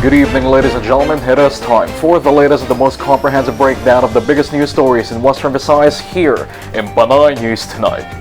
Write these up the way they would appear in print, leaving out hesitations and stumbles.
Good evening, ladies and gentlemen. It is time for the latest and the most comprehensive breakdown of the biggest news stories in Western Visayas here in Panay News Tonight.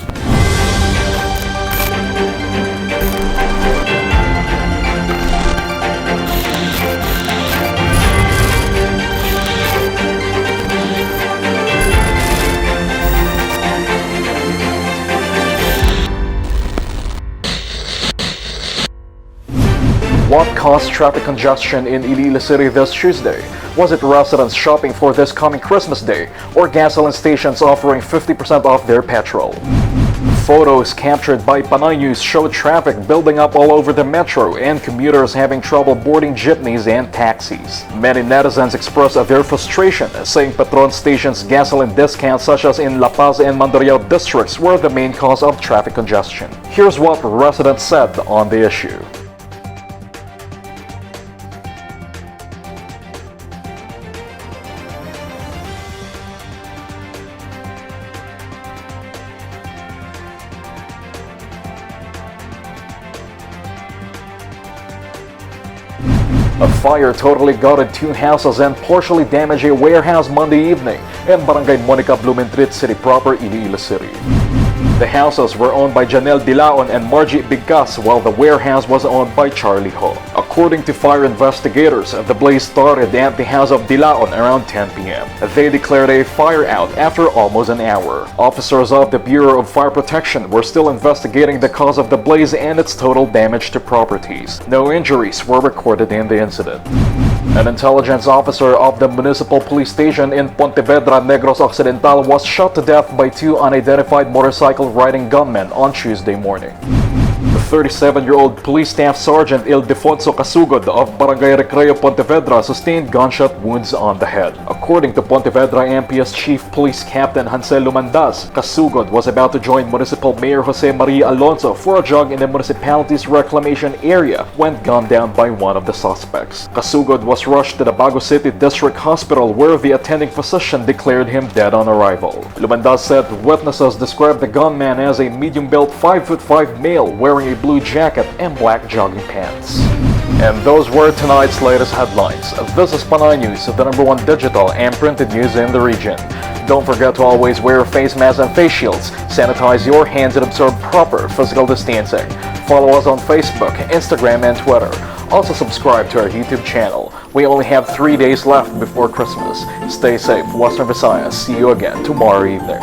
What caused traffic congestion in Iloilo City this Tuesday? Was it residents shopping for this coming Christmas Day or gasoline stations offering 50% off their petrol? Photos captured by Panay News show traffic building up all over the metro and commuters having trouble boarding jeepneys and taxis. Many netizens expressed their frustration, saying Petron stations' gasoline discounts such as in La Paz and Mandurriao districts were the main cause of traffic congestion. Here's what residents said on the issue. A fire totally gutted two houses and partially damaged a warehouse Monday evening in Barangay Monica Blumentritt City proper, Iloilo City. The houses were owned by Janelle Dilaon and Margie Bigas, while the warehouse was owned by Charlie Ho. According to fire investigators, the blaze started at the house of Dilaon around 10 p.m. They declared a fire out after almost an hour. Officers of the Bureau of Fire Protection were still investigating the cause of the blaze and its total damage to properties. No injuries were recorded in the incident. An intelligence officer of the municipal police station in Pontevedra, Negros Occidental was shot to death by two unidentified motorcycle-riding gunmen on Tuesday morning. The 37-year-old police staff sergeant Ildefonso Casugod of Barangay Recreo, Pontevedra sustained gunshot wounds on the head. According to Pontevedra MPS Chief Police Captain Hansel Lumandas, Casugod was about to join Municipal Mayor Jose Maria Alonso for a jog in the municipality's reclamation area when gunned down by one of the suspects. Casugod was rushed to the Bago City District Hospital where the attending physician declared him dead on arrival. Lumandas said witnesses described the gunman as a medium-built 5'5" male wearing a blue jacket and black jogging pants. And those were tonight's latest headlines. This is Panay News, the #1 digital and printed news in the region. Don't forget to always wear face masks and face shields, sanitize your hands and observe proper physical distancing. Follow us on Facebook, Instagram, and Twitter. Also subscribe to our YouTube channel. We only have 3 days left before Christmas. Stay safe, Western Visayas. See you again tomorrow evening.